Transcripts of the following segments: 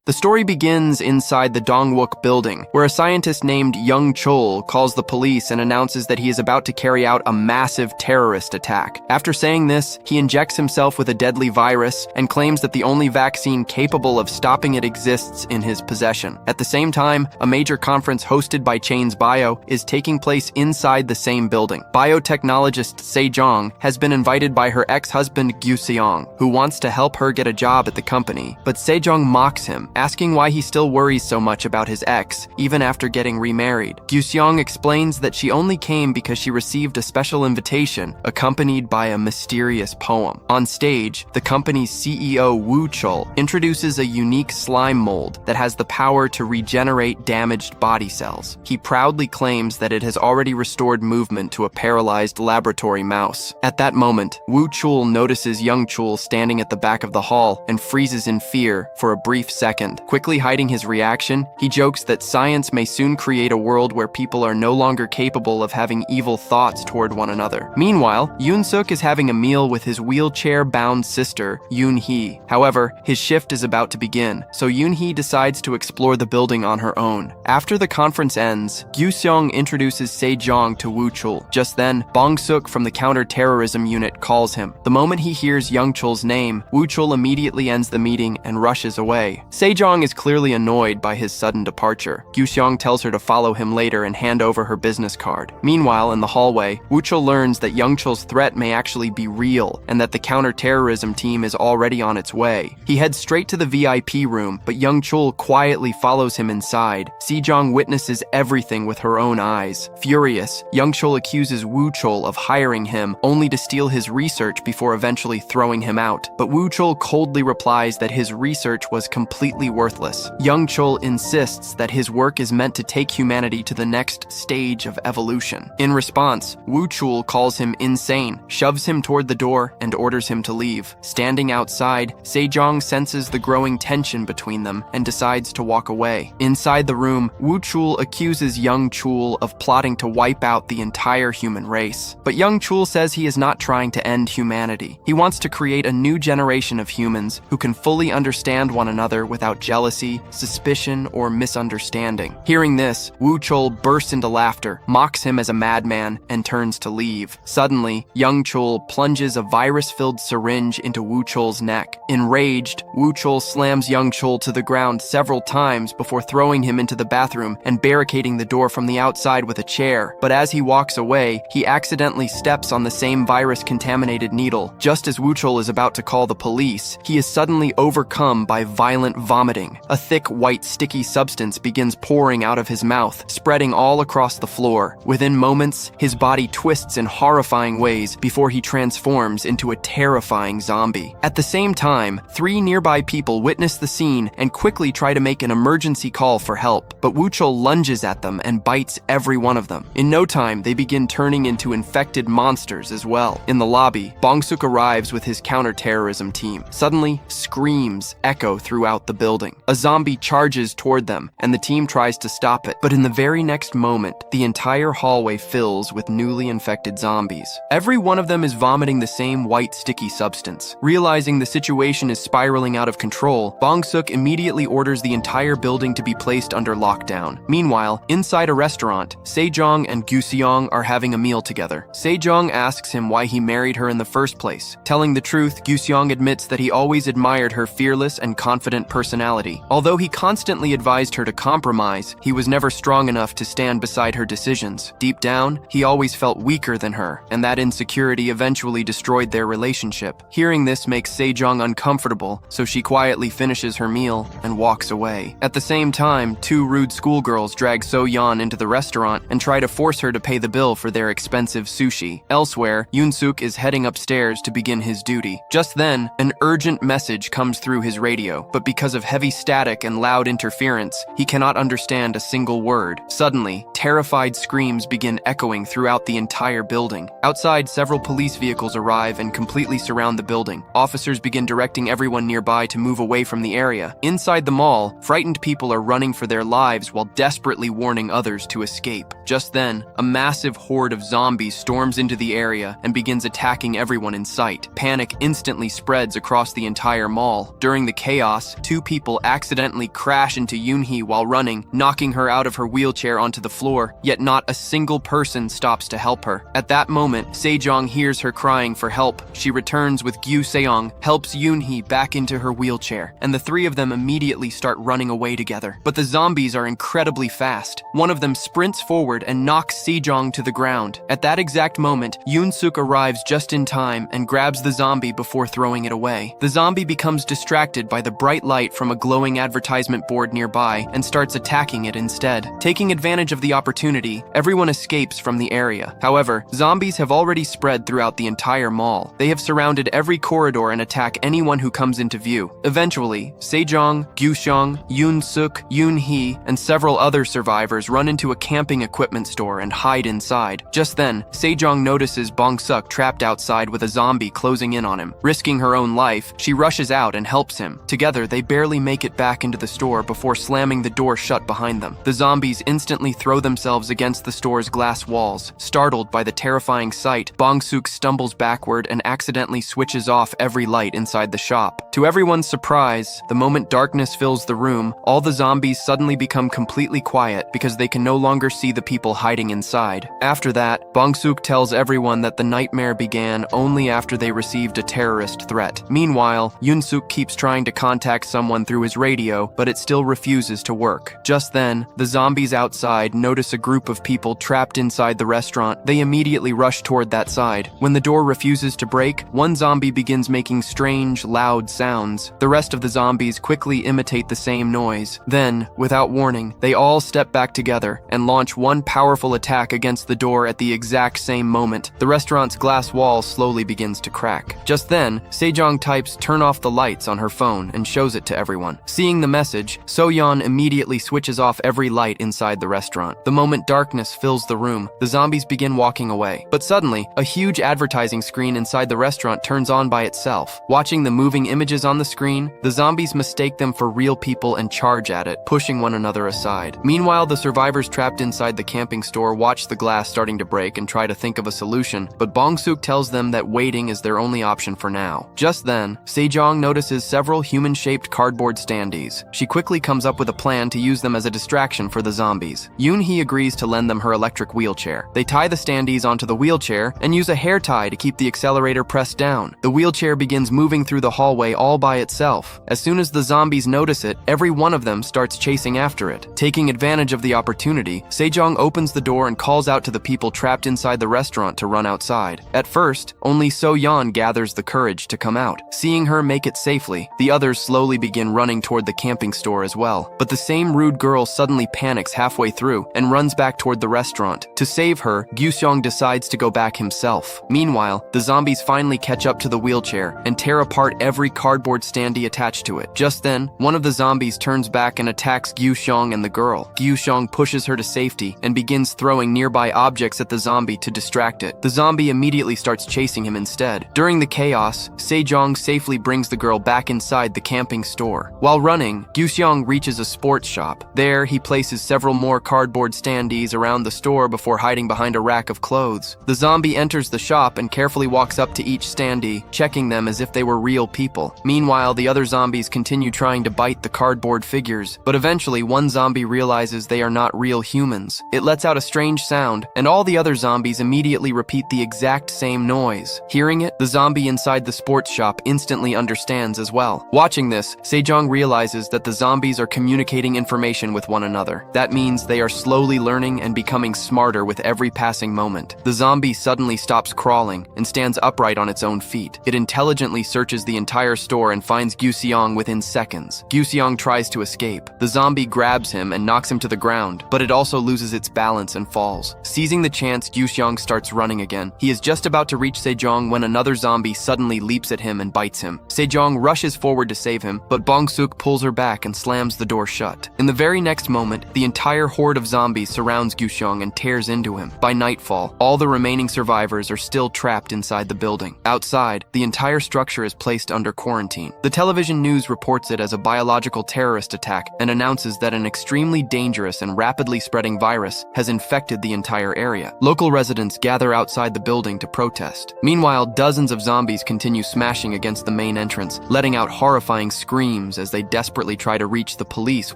The story begins inside the Dongwook building, where a scientist named Young Chul calls the police and announces that he is about to carry out a massive terrorist attack. After saying this, he injects himself with a deadly virus and claims that the only vaccine capable of stopping it exists in his possession. At the same time, a major conference hosted by Chains Bio is taking place inside the same building. Biotechnologist Sejong has been invited by her ex-husband Gyu Seong, who wants to help her get a job at the company, but Sejong mocks him, asking why he still worries so much about his ex, even after getting remarried. Gyu Seong explains that she only came because she received a special invitation, accompanied by a mysterious poem. On stage, the company's CEO Woo Chul introduces a unique slime mold that has the power to regenerate damaged body cells. He proudly claims that it has already restored movement to a paralyzed laboratory mouse. At that moment, Woo Chul notices Young Chul standing at the back of the hall and freezes in fear for a brief second. Quickly hiding his reaction, he jokes that science may soon create a world where people are no longer capable of having evil thoughts toward one another. Meanwhile, Yoon-suk is having a meal with his wheelchair-bound sister, Yoon-hee. However, his shift is about to begin, so Yoon-hee decides to explore the building on her own. After the conference ends, Gyu-seong introduces Sejong to Woo Chul. Just then, Bong-suk from the counter-terrorism unit calls him. The moment he hears Young Chul's name, Woo Chul immediately ends the meeting and rushes away. Sejong is clearly annoyed by his sudden departure. Gyu-seong tells her to follow him later and hand over her business card. Meanwhile, in the hallway, Woo Chul learns that Young Chul's threat may actually be real and that the counter-terrorism team is already on its way. He heads straight to the VIP room, but Young Chul quietly follows him inside. Sejong witnesses everything with her own eyes. Furious, Young Chul accuses Woo Chul of hiring him only to steal his research before eventually throwing him out. But Woo Chul coldly replies that his research was completely worthless. Young Chul insists that his work is meant to take humanity to the next stage of evolution. In response, Woo Chul calls him insane, shoves him toward the door, and orders him to leave. Standing outside, Sejong senses the growing tension between them and decides to walk away. Inside the room, Woo Chul accuses Young Chul of plotting to wipe out the entire human race. But Young Chul says he is not trying to end humanity. He wants to create a new generation of humans who can fully understand one another without jealousy, suspicion, or misunderstanding. Hearing this, Woo Chul bursts into laughter, mocks him as a madman, and turns to leave. Suddenly, Young Chul plunges a virus-filled syringe into Woo Chul's neck. Enraged, Woo Chul slams Young Chul to the ground several times before throwing him into the bathroom and barricading the door from the outside with a chair. But as he walks away, he accidentally steps on the same virus-contaminated needle. Just as Woo Chul is about to call the police, he is suddenly overcome by violent vomiting. A thick, white, sticky substance begins pouring out of his mouth, spreading all across the floor. Within moments, his body twists in horrifying ways before he transforms into a terrifying zombie. At the same time, 3 nearby people witness the scene and quickly try to make an emergency call for help, but Woo Chul lunges at them and bites every one of them. In no time, they begin turning into infected monsters as well. In the lobby, Bong-suk arrives with his counter-terrorism team. Suddenly, screams echo throughout the building. A zombie charges toward them, and the team tries to stop it. But in the very next moment, the entire hallway fills with newly infected zombies. Every one of them is vomiting the same white, sticky substance. Realizing the situation is spiraling out of control, Bong-suk immediately orders the entire building to be placed under lockdown. Meanwhile, inside a restaurant, Sejong and Gyu-seong are having a meal together. Sejong asks him why he married her in the first place. Telling the truth, Gyu-seong admits that he always admired her fearless and confident personality. Although he constantly advised her to compromise, he was never strong enough to stand beside her decisions. Deep down, he always felt weaker than her, and that insecurity eventually destroyed their relationship. Hearing this makes Sejong uncomfortable, so she quietly finishes her meal and walks away. At the same time, 2 rude schoolgirls drag So-yeon into the restaurant and try to force her to pay the bill for their expensive sushi. Elsewhere, Yoon-suk is heading upstairs to begin his duty. Just then, an urgent message comes through his radio, but because of heavy static and loud interference, he cannot understand a single word. Suddenly, terrified screams begin echoing throughout the entire building. Outside, several police vehicles arrive and completely surround the building. Officers begin directing everyone nearby to move away from the area. Inside the mall, frightened people are running for their lives while desperately warning others to escape. Just then, a massive horde of zombies storms into the area and begins attacking everyone in sight. Panic instantly spreads across the entire mall. During the chaos, 2 people people accidentally crash into Yoonhee while running, knocking her out of her wheelchair onto the floor, yet not a single person stops to help her. At that moment, Sejong hears her crying for help. She returns with Gyu Seong, helps Yoonhee back into her wheelchair, and the three of them immediately start running away together. But the zombies are incredibly fast. One of them sprints forward and knocks Sejong to the ground. At that exact moment, Yoon-suk arrives just in time and grabs the zombie before throwing it away. The zombie becomes distracted by the bright light from a glowing advertisement board nearby and starts attacking it instead. Taking advantage of the opportunity, everyone escapes from the area. However, zombies have already spread throughout the entire mall. They have surrounded every corridor and attack anyone who comes into view. Eventually, Sejong, Gyu-seong, Yoon-suk, Yoon-hee, and several other survivors run into a camping equipment store and hide inside. Just then, Sejong notices Bong-suk trapped outside with a zombie closing in on him. Risking her own life, she rushes out and helps him. Together, they barely make it back into the store before slamming the door shut behind them. The zombies instantly throw themselves against the store's glass walls. Startled by the terrifying sight, Bong-suk stumbles backward and accidentally switches off every light inside the shop. To everyone's surprise, the moment darkness fills the room, all the zombies suddenly become completely quiet because they can no longer see the people hiding inside. After that, Bong-suk tells everyone that the nightmare began only after they received a terrorist threat. Meanwhile, Yoon-suk keeps trying to contact someone through his radio, but it still refuses to work. Just then, the zombies outside notice a group of people trapped inside the restaurant. They immediately rush toward that side. When the door refuses to break, one zombie begins making strange, loud sounds. The rest of the zombies quickly imitate the same noise. Then, without warning, they all step back together and launch one powerful attack against the door at the exact same moment. The restaurant's glass wall slowly begins to crack. Just then, Sejong types "turn off the lights" on her phone and shows it to everyone. Seeing the message, So-yeon immediately switches off every light inside the restaurant. The moment darkness fills the room, the zombies begin walking away. But suddenly, a huge advertising screen inside the restaurant turns on by itself. Watching the moving images on the screen, the zombies mistake them for real people and charge at it, pushing one another aside. Meanwhile, the survivors trapped inside the camping store watch the glass starting to break and try to think of a solution, but Bong-suk tells them that waiting is their only option for now. Just then, Sejong notices several human-shaped cardboard standees. She quickly comes up with a plan to use them as a distraction for the zombies. Yoon-hee agrees to lend them her electric wheelchair. They tie the standees onto the wheelchair and use a hair tie to keep the accelerator pressed down. The wheelchair begins moving through the hallway all by itself. As soon as the zombies notice it, every one of them starts chasing after it. Taking advantage of the opportunity, Sejong opens the door and calls out to the people trapped inside the restaurant to run outside. At first, only So-yeon gathers the courage to come out. Seeing her make it safely, the others slowly begin running toward the camping store as well. But the same rude girl suddenly panics halfway through and runs back toward the restaurant. To save her, Gyu-seong decides to go back himself. Meanwhile, the zombies finally catch up to the wheelchair and tear apart every cardboard standee attached to it. Just then, one of the zombies turns back and attacks Gyu-seong and the girl. Gyu-seong pushes her to safety and begins throwing nearby objects at the zombie to distract it. The zombie immediately starts chasing him instead. During the chaos, Sejong safely brings the girl back inside the camping store. While running, Gyu-seong reaches a sports shop. There, he places several more cardboard standees around the store before hiding behind a rack of clothes. The zombie enters the shop and carefully walks up to each standee, checking them as if they were real people. Meanwhile, the other zombies continue trying to bite the cardboard figures, but eventually one zombie realizes they are not real humans. It lets out a strange sound, and all the other zombies immediately repeat the exact same noise. Hearing it, the zombie inside the sports shop instantly understands as well. Watching this, Sejong realizes that the zombies are communicating information with one another. That means they are slowly learning and becoming smarter with every passing moment. The zombie suddenly stops crawling and stands upright on its own feet. It intelligently searches the entire store and finds Gyu-seong within seconds. Gyu-seong tries to escape. The zombie grabs him and knocks him to the ground, but it also loses its balance and falls. Seizing the chance, Gyu-seong starts running again. He is just about to reach Sejong when another zombie suddenly leaps at him and bites him. Sejong rushes forward to save him, but Bong-suk pulls her back and slams the door shut. In the very next moment, the entire horde of zombies surrounds Gyu-seong and tears into him. By nightfall, all the remaining survivors are still trapped inside the building. Outside, the entire structure is placed under quarantine. The television news reports it as a biological terrorist attack and announces that an extremely dangerous and rapidly spreading virus has infected the entire area. Local residents gather outside the building to protest. Meanwhile, dozens of zombies continue smashing against the main entrance, letting out horrifying screams screams as they desperately try to reach the police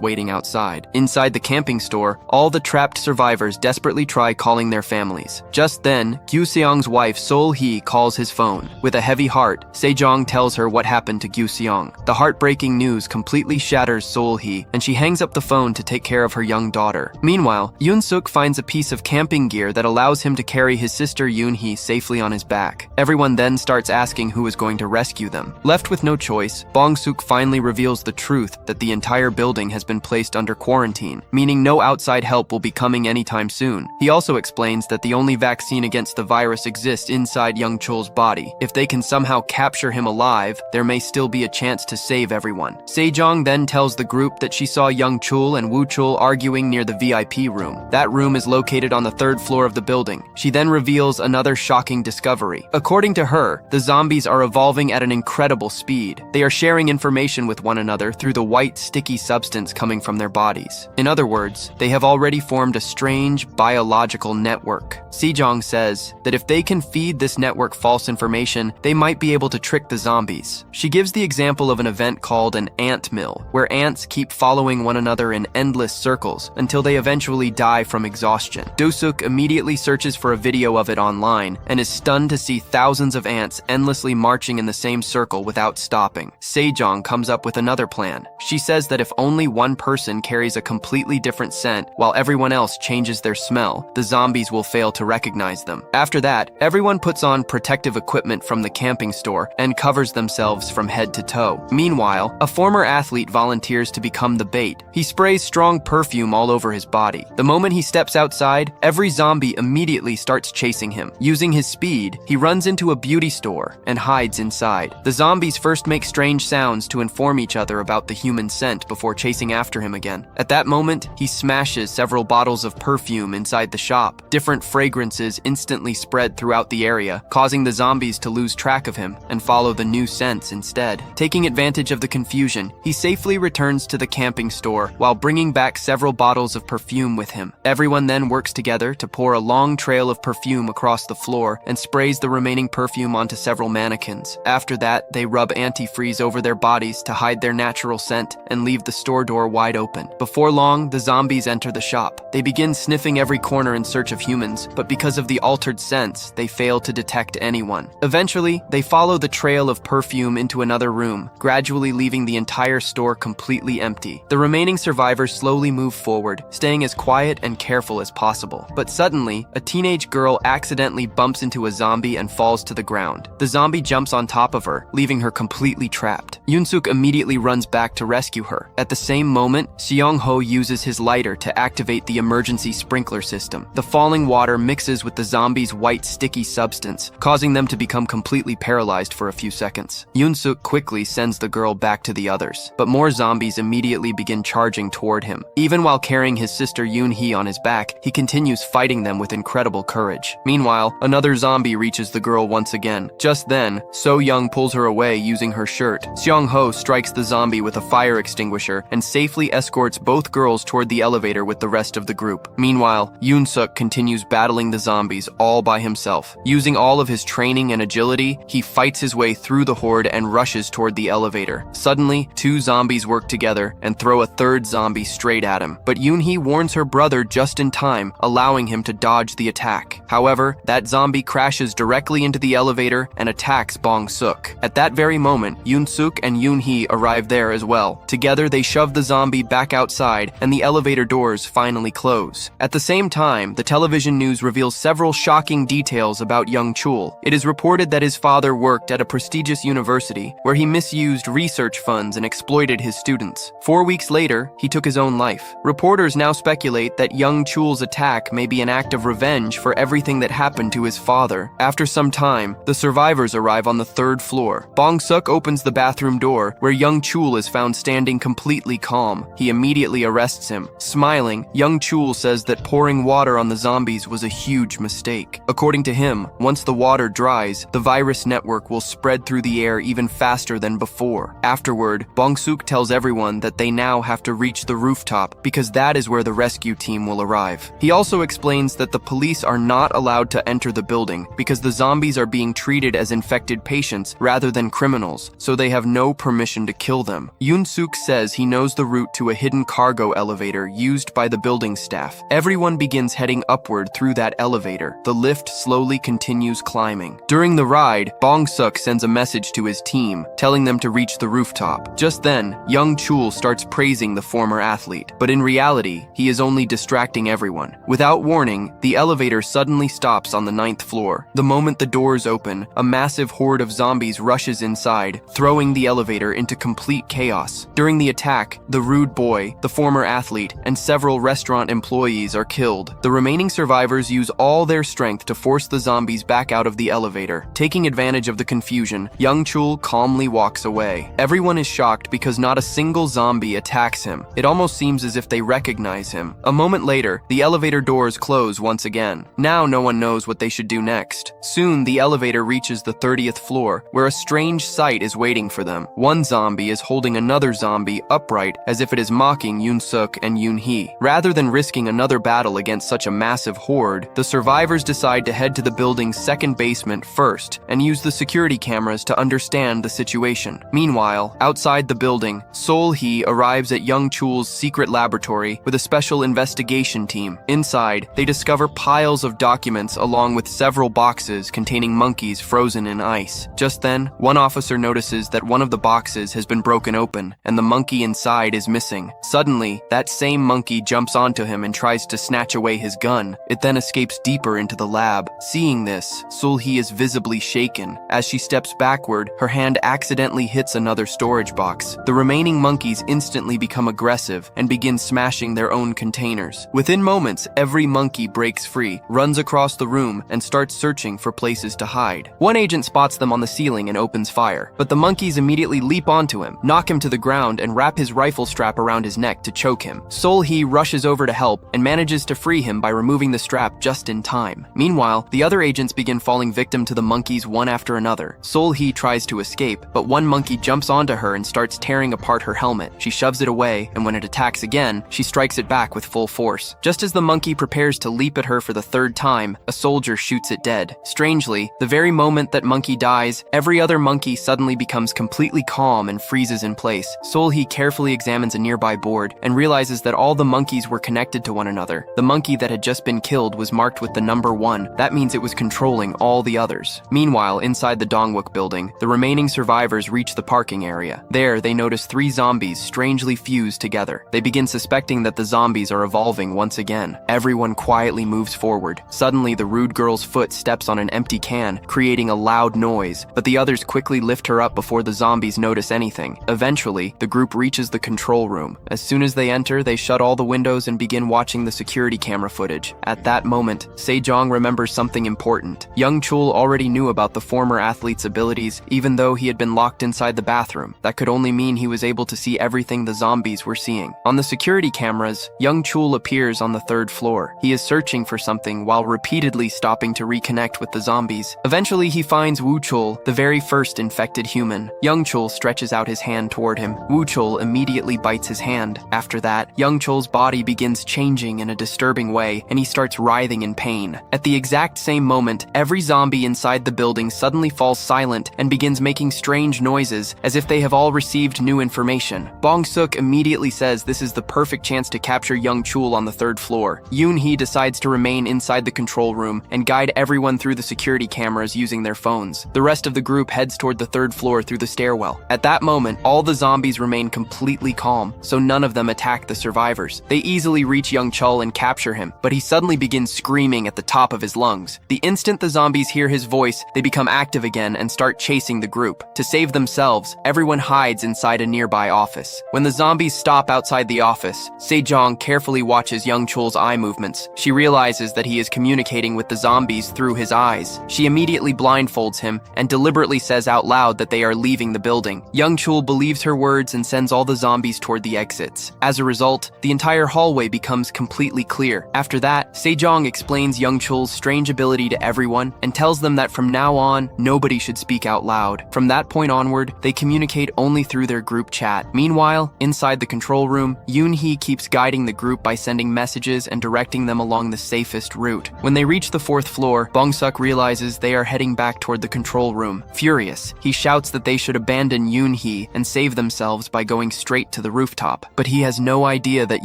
waiting outside. Inside the camping store, all the trapped survivors desperately try calling their families. Just then, Gyu Seong's wife Sol-hee calls his phone. With a heavy heart, Sejong tells her what happened to Gyu Seong. The heartbreaking news completely shatters Sol-hee, and she hangs up the phone to take care of her young daughter. Meanwhile, Yoon-suk finds a piece of camping gear that allows him to carry his sister Yoon-hee safely on his back. Everyone then starts asking who is going to rescue them. Left with no choice, Bong-suk finally reveals the truth that the entire building has been placed under quarantine, meaning no outside help will be coming anytime soon. He also explains that the only vaccine against the virus exists inside Young Chul's body. If they can somehow capture him alive, there may still be a chance to save everyone. Sejong then tells the group that she saw Young Chul and Woo Chul arguing near the VIP room. That room is located on the 3rd floor of the building. She then reveals another shocking discovery. According to her, the zombies are evolving at an incredible speed. They are sharing information with one another through the white, sticky substance coming from their bodies. In other words, they have already formed a strange biological network. Sejong says that if they can feed this network false information, they might be able to trick the zombies. She gives the example of an event called an ant mill, where ants keep following one another in endless circles until they eventually die from exhaustion. Do-suk immediately searches for a video of it online and is stunned to see thousands of ants endlessly marching in the same circle without stopping. Sejong comes up with another plan. She says that if only one person carries a completely different scent while everyone else changes their smell, the zombies will fail to recognize them. After that, everyone puts on protective equipment from the camping store and covers themselves from head to toe. Meanwhile, a former athlete volunteers to become the bait. He sprays strong perfume all over his body. The moment he steps outside, every zombie immediately starts chasing him. Using his speed, he runs into a beauty store and hides inside. The zombies first make strange sounds to inform each other about the human scent before chasing after him again. At that moment, he smashes several bottles of perfume inside the shop. Different fragrances instantly spread throughout the area, causing the zombies to lose track of him and follow the new scents instead. Taking advantage of the confusion, he safely returns to the camping store while bringing back several bottles of perfume with him. Everyone then works together to pour a long trail of perfume across the floor and sprays the remaining perfume onto several mannequins. After that, they rub antifreeze over their bodies to hide their natural scent and leave the store door wide open. Before long, the zombies enter the shop. They begin sniffing every corner in search of humans, but because of the altered scents, they fail to detect anyone. Eventually, they follow the trail of perfume into another room, gradually leaving the entire store completely empty. The remaining survivors slowly move forward, staying as quiet and careful as possible. But suddenly, a teenage girl accidentally bumps into a zombie and falls to the ground. The zombie jumps on top of her, leaving her completely trapped. Yoon-suk immediately runs back to rescue her. At the same moment, Seong-ho uses his lighter to activate the emergency sprinkler system. The falling water mixes with the zombies' white sticky substance, causing them to become completely paralyzed for a few seconds. Yoon-suk quickly sends the girl back to the others, but more zombies immediately begin charging toward him. Even while carrying his sister Yoon-hee on his back, he continues fighting them with incredible courage. Meanwhile, another zombie reaches the girl once again. Just then, So-young pulls her away using her shirt. Seong-ho strikes the zombie with a fire extinguisher and safely escorts both girls toward the elevator with the rest of the group. Meanwhile, Yoon-suk continues battling the zombies all by himself. Using all of his training and agility, he fights his way through the horde and rushes toward the elevator. Suddenly, two zombies work together and throw a third zombie straight at him. But Yoon-hee warns her brother just in time, allowing him to dodge the attack. However, that zombie crashes directly into the elevator and attacks Bong-suk. At that very moment, Yoon-suk and Yoon-hee arrive there as well. Together, they shove the zombie back outside and the elevator doors finally close. At the same time, the television news reveals several shocking details about young Chul. It is reported that his father worked at a prestigious university where he misused research funds and exploited his students. 4 weeks later, he took his own life. Reporters now speculate that young Chul's attack may be an act of revenge for everything that happened to his father. After some time, the survivors arrive on the 3rd floor. Bong-suk opens the bathroom door where young Chul is found standing completely calm. He immediately arrests him. Smiling, young Chul says that pouring water on the zombies was a huge mistake. According to him, once the water dries, the virus network will spread through the air even faster than before. Afterward, Bong-suk tells everyone that they now have to reach the rooftop because that is where the rescue team will arrive. He also explains that the police are not allowed to enter the building because the zombies are being treated as infected patients rather than criminals, so they have no permission to kill them. Yoon-suk says he knows the route to a hidden cargo elevator used by the building staff. Everyone begins heading upward through that elevator. The lift slowly continues climbing. During the ride, Bong-suk sends a message to his team, telling them to reach the rooftop. Just then, Young Chul starts praising the former athlete, but in reality, he is only distracting everyone. Without warning, the elevator suddenly stops on the 9th floor. The moment the doors open, a massive horde of zombies rushes inside, throwing the elevator into complete chaos. During the attack, the rude boy, the former athlete, and several restaurant employees are killed. The remaining survivors use all their strength to force the zombies back out of the elevator. Taking advantage of the confusion, Young Chul calmly walks away. Everyone is shocked because not a single zombie attacks him. It almost seems as if they recognize him. A moment later, the elevator doors close once again. Now no one knows what they should do next. Soon, the elevator reaches the 30th floor, where a strange sight is waiting for them. One zombie is holding another zombie upright as if it is mocking Yoon-suk and Yoon-hee. Rather than risking another battle against such a massive horde, the survivors decide to head to the building's second basement first and use the security cameras to understand the situation. Meanwhile, outside the building, Sol-hee arrives at Young Chul's secret laboratory with a special investigation team. Inside, they discover piles of documents along with several boxes containing monkeys frozen in ice. Just then, one officer notices that one of the boxes has been broken open and the monkey inside is missing. Suddenly, that same monkey jumps onto him and tries to snatch away his gun. It then escapes deeper into the lab. Seeing this, Sol-hee is visibly shaken. As she steps backward, her hand accidentally hits another storage box. The remaining monkeys instantly become aggressive and begin smashing their own containers. Within moments, every monkey breaks free, runs across the room, and starts searching for places to hide. One agent spots them on the ceiling and opens fire, but the monkeys immediately leap onto him, knock him to the ground, and wrap his rifle strap around his neck to choke him. Sol-hee rushes over to help and manages to free him by removing the strap just in time. Meanwhile, the other agents begin falling victim to the monkeys one after another. Sol-hee tries to escape, but one monkey jumps onto her and starts tearing apart her helmet. She shoves it away, and when it attacks again, she strikes it back with full force. Just as the monkey prepares to leap at her for the third time, a soldier shoots it dead. Strangely, the very moment that monkey dies, every other monkey suddenly becomes completely calm and freezes in place. Sol-hee carefully examines a nearby board and realizes that all the monkeys were connected to one another. The monkey that had just been killed was marked with the number 1. That means it was controlling all the others. Meanwhile, inside the Dongwook building, the remaining survivors reach the parking area. There, they notice 3 zombies strangely fused together. They begin suspecting that the zombies are evolving once again. Everyone quietly moves forward. Suddenly, the rude girl's foot steps on an empty can, creating a loud noise, but the others quickly lift her up before the zombies notice anything. Eventually, the group reaches the control room. As soon as they enter, they shut all the windows and begin watching the security camera footage. At that moment, Sejong remembers something important. Young Chul already knew about the former athlete's abilities, even though he had been locked inside the bathroom. That could only mean he was able to see everything the zombies were seeing. On the security cameras, Young Chul appears on the 3rd floor. He is searching for something while repeatedly stopping to reconnect with the zombies. Eventually, he finds Woo Chul, the very first infected human. Young Chul stretches out his hand toward him. Woo Chul immediately bites his hand. After that, Young Chul's body begins changing in a disturbing way, and he starts writhing in pain. At the exact same moment, every zombie inside the building suddenly falls silent and begins making strange noises, as if they have all received new information. Bong-suk immediately says this is the perfect chance to capture Young Chul on the 3rd floor. Yoon-hee decides to remain inside the control room and guide everyone through the security cameras using their phones. The rest of the group heads toward the 3rd floor through the stairwell. At that moment, all the zombies remain completely calm, so none of them attack the survivors. They easily reach Young Chul and capture him, but he suddenly begins screaming at the top of his lungs. The instant the zombies hear his voice, they become active again and start chasing the group. To save themselves, everyone hides inside a nearby office. When the zombies stop outside the office, Sejong carefully watches Young Chul's eye movements. She realizes that he is communicating with the zombies through his eyes. She immediately blindfolds him and deliberately says out loud that they are leaving the building. Young Chul believes her words and sends all the zombies toward the exits. As a result, the entire hallway becomes completely clear. After that, Sejong explains Young Chul's strange ability to everyone and tells them that from now on, nobody should speak out loud. From that point onward, they communicate only through their group chat. Meanwhile, inside the control room, Yoon-hee keeps guiding the group by sending messages and directing them along the safest route. When they reach the 4th floor, Bong-suk realizes they are heading back toward the control room. Furious, he shouts that they should abandon Yoon-hee Yoon-hee and save themselves by going straight to the rooftop. But he has no idea that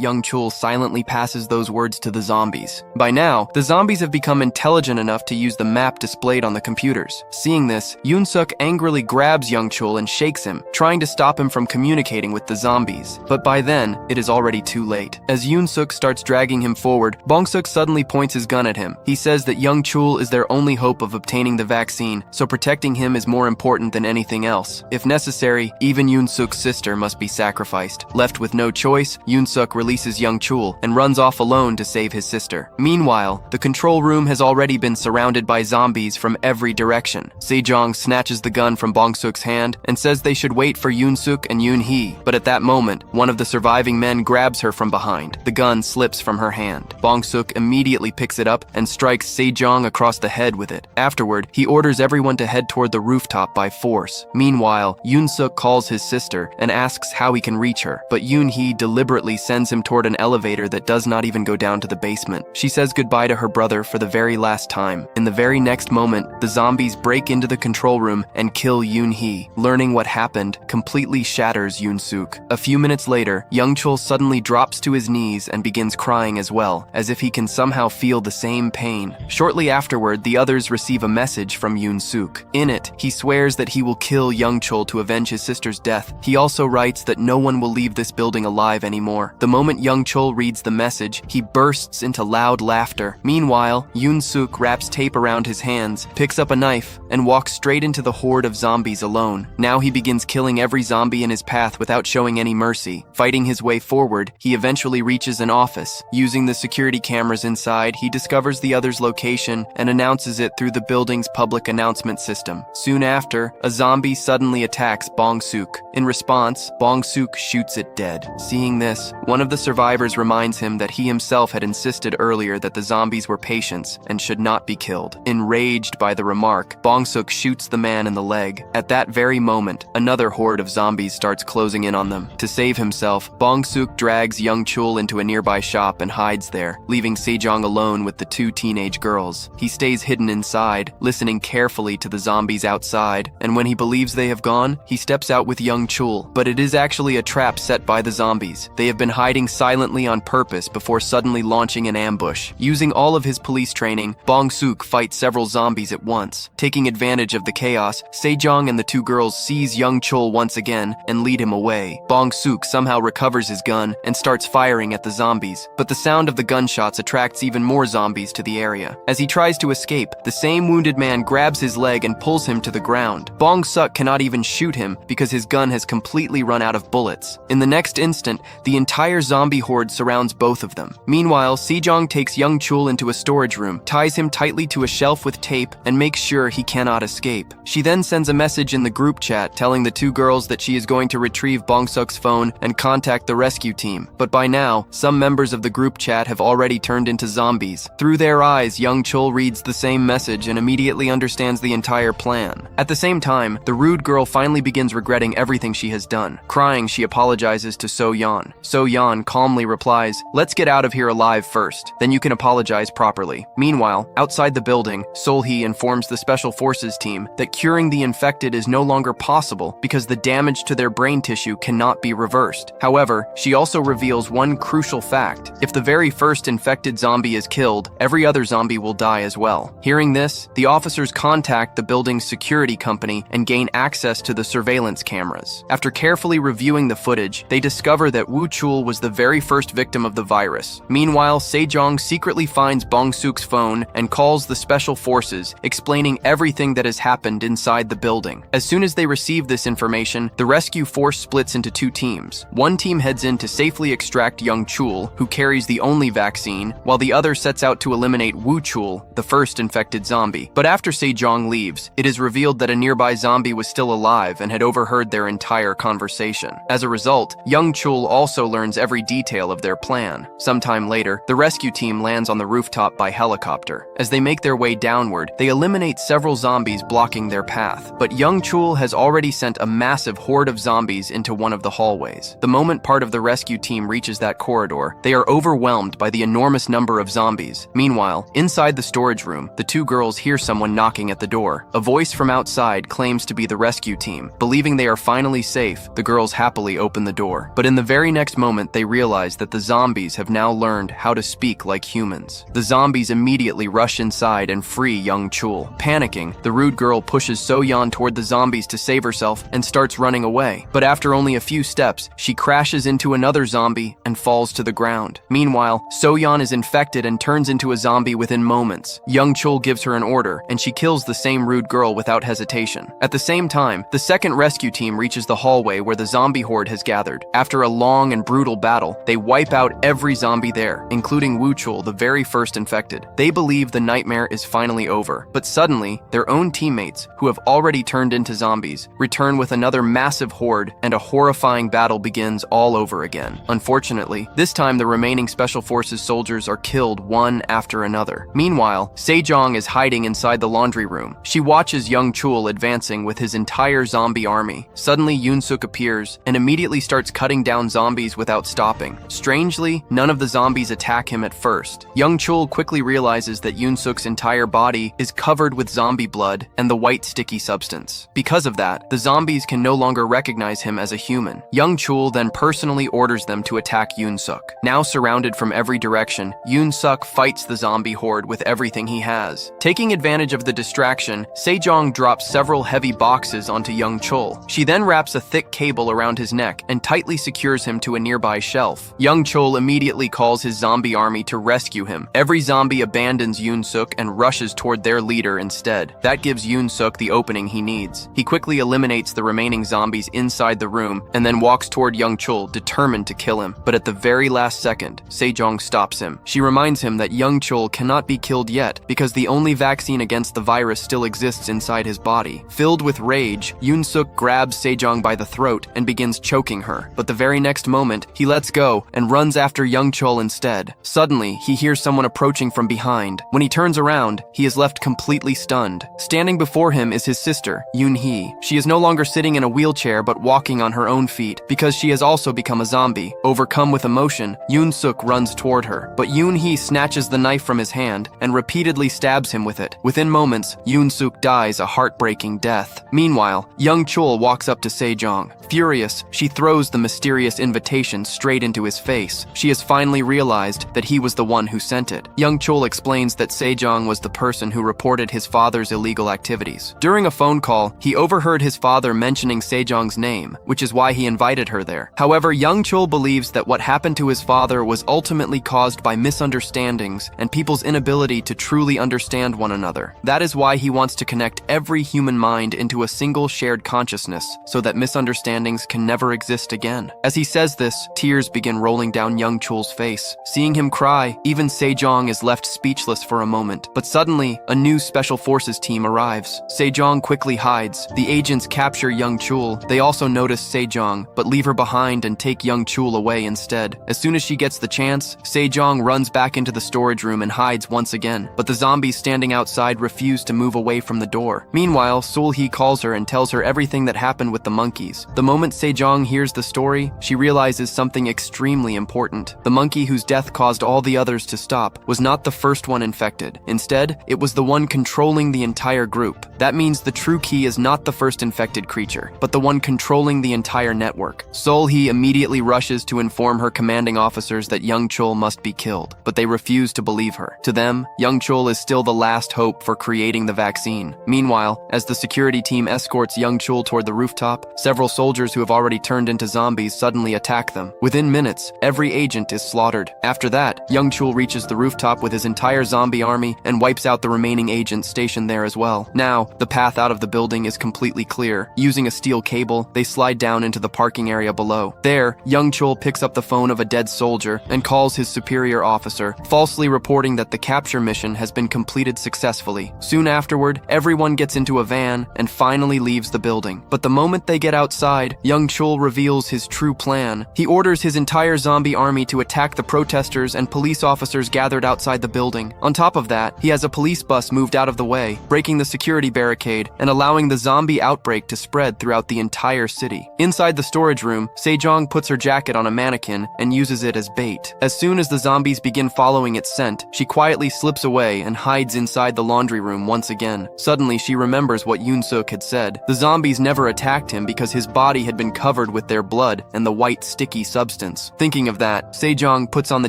Young-chul silently passes those words to the zombies. By now, the zombies have become intelligent enough to use the map displayed on the computers. Seeing this, Yoon-suk angrily grabs Young-chul and shakes him, trying to stop him from communicating with the zombies. But by then, it is already too late. As Yoon-suk starts dragging him forward, Bong-suk suddenly points his gun at him. He says that Young-chul is their only hope of obtaining the vaccine, so protecting him is more important than anything else. If necessary, even Yoon-suk's sister must be sacrificed. Left with no choice, Yoon-suk releases Young-chul and runs off alone to save his sister. Meanwhile, the control room has already been surrounded by zombies from every direction. Sejong snatches the gun from Bong-suk's hand and says they should wait for Yoon-suk and Yoon-hee, but at that moment, one of the surviving men grabs her from behind. The gun slips from her hand. Bong-suk immediately picks it up and strikes Sejong across the head with it. Afterward, he orders everyone to head toward the rooftop by force. Meanwhile, Yoon-suk calls his sister and asks how he can reach her, but Yoon-hee deliberately sends him toward an elevator that does not even go down to the basement. She says goodbye to her brother for the very last time. In the very next moment, the zombies break into the control room and kill Yoon-hee. Learning what happened completely shatters Yoon-suk. A few minutes later, Young-chul suddenly drops to his knees and begins crying as well, as if he can somehow feel the same pain. Shortly afterward, the others receive a message from Yoon-suk. In it, he swears that he will kill Young-chul to avenge his sister's death. He also writes that no one will leave this building alive anymore. The moment Young-chul reads the message, he bursts into loud laughter. Meanwhile, Yoon-suk wraps tape around his hands, picks up a knife, and walks straight into the horde of zombies alone. Now he begins killing every zombie in his path without showing any mercy. Fighting his way forward, he eventually reaches an office. Using the security cameras inside, he discovers the other's location and announces it through the building's public announcement system. Soon after, a zombie suddenly attacks Bong-suk. In response, Bong-suk shoots it dead. Seeing this, one of the survivors reminds him that he himself had insisted earlier that the zombies were patients and should not be killed. Enraged by the remark, Bong-suk shoots the man in the leg. At that very moment, another horde of zombies starts closing in on them. To save himself, Bong-suk drags Young-chul into a nearby shop and hides there, leaving Sejong alone with the two teenage girls. He stays hidden inside, listening carefully to the zombies outside, and when he believes they have gone, he steps out with Young-chul. But it is actually a trap set by the zombies. They have been hiding silently on purpose before suddenly launching an ambush. Using all of his police training, Bong-suk fights several zombies at once. Taking advantage of the chaos, Sejong and the two girls seize Young-chul once again and lead him away. Bong-suk somehow recovers his gun and starts firing at the zombies, but the sound of the gunshots attracts even more zombies to the area. As he tries to escape, the same wounded man grabs his leg and pulls him to the ground. Bong-suk cannot even shoot him because his gun has completely run out of bullets. In the next instant, the entire zombie horde surrounds both of them. Meanwhile, Sejong takes Young-chul into a storage room, ties him tightly to a shelf with tape, and makes sure he cannot escape. She then sends a message in the group chat telling the two girls that she is going to retrieve Bong-suk's phone and contact the rescue team. But by now, some members of the group chat have already turned into zombies. Through their eyes, Young-chul reads the same message and immediately understands the entire plan. At the same time, the rude girl finally begins regretting everything she has done. Crying, she apologizes to So-yeon. So-yeon calmly replies, "Let's get out of here alive first, then you can apologize properly." Meanwhile, outside the building, Sol-hee informs the Special Forces team that curing the infected is no longer possible because the damage to their brain tissue cannot be reversed. However, she also reveals one crucial fact. If the very first infected zombie is killed, every other zombie will die as well. Hearing this, the officers contact the building's security company and gain access to the surveillance cameras. After carefully reviewing the footage, they discover that Woo-chul was the very first victim of the virus. Meanwhile, Sejong secretly finds Bong-suk's phone and calls the Special Forces, explaining everything that has happened inside the building. As soon as they receive this information, the rescue force splits into two teams. One team heads in to safely extract Young-chul, who carries the only vaccine, while the other sets out to eliminate Woo-chul, the first infected zombie. But after Sejong leaves, it is revealed that a nearby zombie was still alive and had overheard their entire conversation. As a result, Young-chul also learns every detail of their plan. Sometime later, the rescue team lands on the rooftop by helicopter. As they make their way downward, they eliminate several zombies blocking their path. But Young-chul has already sent a massive horde of zombies into one of the hallways. The moment part of the rescue team reaches that corridor, they are overwhelmed by the enormous number of zombies. Meanwhile, inside the storage room, the two girls hear someone knocking at the door. A voice from outside claims to be the rescue team. Believing Believing they are finally safe, the girls happily open the door. But in the very next moment, they realize that the zombies have now learned how to speak like humans. The zombies immediately rush inside and free young Chul. Panicking, the rude girl pushes So-yeon toward the zombies to save herself and starts running away. But after only a few steps, she crashes into another zombie and falls to the ground. Meanwhile, So-yeon is infected and turns into a zombie within moments. Young Chul gives her an order, and she kills the same rude girl without hesitation. At the same time, the second rescue team reaches the hallway where the zombie horde has gathered. After a long and brutal battle, they wipe out every zombie there, including Woo Chul, the very first infected. They believe the nightmare is finally over, but suddenly, their own teammates, who have already turned into zombies, return with another massive horde, and a horrifying battle begins all over again. Unfortunately, this time the remaining Special Forces soldiers are killed one after another. Meanwhile, Sejong is hiding inside the laundry room. She watches young Chul advancing with his entire zombie army. Suddenly, Yoon-suk appears and immediately starts cutting down zombies without stopping. Strangely, none of the zombies attack him at first. Young Chul quickly realizes that Yoon-suk's entire body is covered with zombie blood and the white sticky substance. Because of that, the zombies can no longer recognize him as a human. Young Chul then personally orders them to attack Yoon-suk. Now surrounded from every direction, Yoon-suk fights the zombie horde with everything he has. Taking advantage of the distraction, Sejong drops several heavy boxes onto young Chul. She then wraps a thick cable around his neck and tightly secures him to a nearby shelf. Young Chul immediately calls his zombie army to rescue him. Every zombie abandons Yoon-suk and rushes toward their leader instead. That gives Yoon-suk the opening he needs. He quickly eliminates the remaining zombies inside the room and then walks toward young Chul, determined to kill him. But at the very last second, Sejong stops him. She reminds him that young Chul cannot be killed yet because the only vaccine against the virus still exists inside his body. Filled with rage, Yoon-suk grabs Sejong by the throat and begins choking her. But the very next moment, he lets go and runs after young Chul instead. Suddenly, he hears someone approaching from behind. When he turns around, he is left completely stunned. Standing before him is his sister, Yoon-hee. She is no longer sitting in a wheelchair but walking on her own feet because she has also become a zombie. Overcome with emotion, Yoon-suk runs toward her, but Yoon-hee snatches the knife from his hand and repeatedly stabs him with it. Within moments, Yoon-suk dies a heartbreaking death. Meanwhile, young Chul walks up to Sejong. Furious, she throws the mysterious invitation straight into his face. She has finally realized that he was the one who sent it. Young Chul explains that Sejong was the person who reported his father's illegal activities. During a phone call, he overheard his father mentioning Sejong's name, which is why he invited her there. However, young Chul believes that what happened to his father was ultimately caused by misunderstandings and people's inability to truly understand one another. That is why he wants to connect every human mind into a single shared consciousness so that misunderstandings can never exist again. As he says this, tears begin rolling down young Chul's face. Seeing him cry, even Sejong is left speechless for a moment. But suddenly, a new Special Forces team arrives. Sejong quickly hides. The agents capture young Chul. They also notice Sejong, but leave her behind and take young Chul away instead. As soon as she gets the chance, Sejong runs back into the storage room and hides once again. But the zombies standing outside refuse to move away from the door. Meanwhile, Sul-hee calls her and tells her everything that happened with the monkeys. The moment Sejong hears the story, she realizes something extremely important. The monkey whose death caused all the others to stop was not the first one infected. Instead, it was the one controlling the entire group. That means the true key is not the first infected creature, but the one controlling the entire network. Sul-hee immediately rushes to inform her commanding officers that young Chul must be killed, but they refuse to believe her. To them, young Chul is still the last hope for creating the vaccine. Meanwhile, as the security team escorts young Chul toward the rooftop, several soldiers who have already turned into zombies suddenly attack them. Within minutes, every agent is slaughtered. After that, young Chul reaches the rooftop with his entire zombie army and wipes out the remaining agents stationed there as well. Now, the path out of the building is completely clear. Using a steel cable, they slide down into the parking area below. There, young Chul picks up the phone of a dead soldier and calls his superior officer, falsely reporting that the capture mission has been completed successfully. Soon afterward, everyone gets into a van and finally leaves the building. But the moment they get outside, young Chul reveals his true plan. He orders his entire zombie army to attack the protesters and police officers gathered outside the building. On top of that, he has a police bus moved out of the way, breaking the security barricade and allowing the zombie outbreak to spread throughout the entire city. Inside the storage room, Sejong puts her jacket on a mannequin and uses it as bait. As soon as the zombies begin following its scent, she quietly slips away and hides inside the laundry room once again. Suddenly, she remembers what Yoon-suk had said. The zombies never never attacked him because his body had been covered with their blood and the white sticky substance. Thinking of that, Sejong puts on the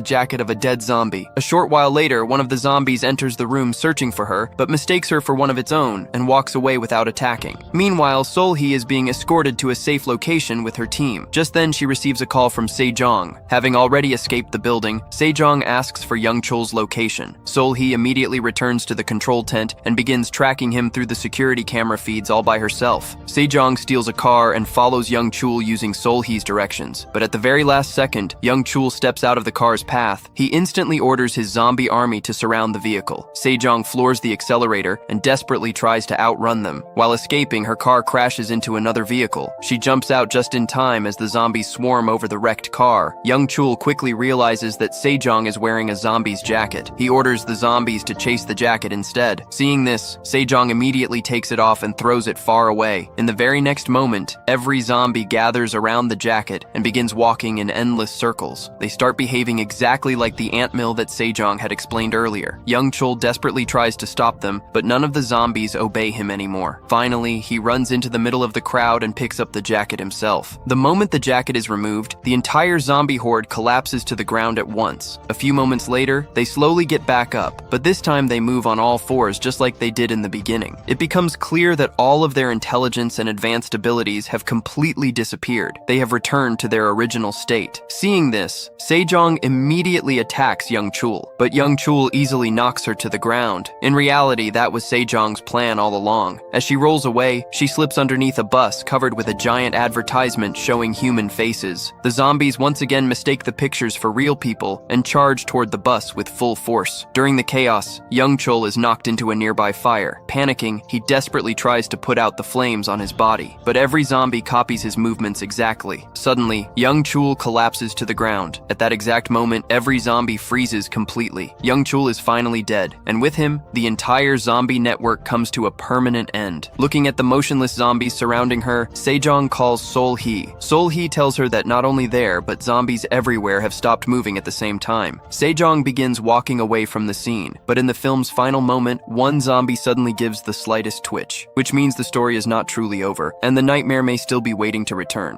jacket of a dead zombie. A short while later, one of the zombies enters the room searching for her, but mistakes her for one of its own and walks away without attacking. Meanwhile, Sol-hee is being escorted to a safe location with her team. Just then, she receives a call from Sejong. Having already escaped the building, Sejong asks for Young Chul's location. Sol-hee immediately returns to the control tent and begins tracking him through the security camera feeds all by herself. Sejong steals a car and follows Young Chul using Sol-hee's directions. But at the very last second, Young Chul steps out of the car's path. He instantly orders his zombie army to surround the vehicle. Sejong floors the accelerator and desperately tries to outrun them. While escaping, her car crashes into another vehicle. She jumps out just in time as the zombies swarm over the wrecked car. Young Chul quickly realizes that Sejong is wearing a zombie's jacket. He orders the zombies to chase the jacket instead. Seeing this, Sejong immediately takes it off and throws it far away. In the very next moment, every zombie gathers around the jacket and begins walking in endless circles. They start behaving exactly like the ant mill that Sejong had explained earlier. Young Chul desperately tries to stop them, but none of the zombies obey him anymore. Finally, he runs into the middle of the crowd and picks up the jacket himself. The moment the jacket is removed, the entire zombie horde collapses to the ground at once. A few moments later, they slowly get back up, but this time they move on all fours just like they did in the beginning. It becomes clear that all of their intelligence and advanced abilities have completely disappeared. They have returned to their original state. Seeing this, Sejong immediately attacks Young Chul, but Young Chul easily knocks her to the ground. In reality, that was Sejong's plan all along. As she rolls away, she slips underneath a bus covered with a giant advertisement showing human faces. The zombies once again mistake the pictures for real people and charge toward the bus with full force. During the chaos, Young Chul is knocked into a nearby fire. Panicking, he desperately tries to put out the flames on his body, but every zombie copies his movements exactly. Suddenly, Young Chul collapses to the ground. At that exact moment, every zombie freezes completely. Young Chul is finally dead, and with him, the entire zombie network comes to a permanent end. Looking at the motionless zombies surrounding her, Sejong calls Sol-hee. Sol-hee tells her that not only there, but zombies everywhere have stopped moving at the same time. Sejong begins walking away from the scene, but in the film's final moment, one zombie suddenly gives the slightest twitch, which means the story is not truly over, and the nightmare may still be waiting to return.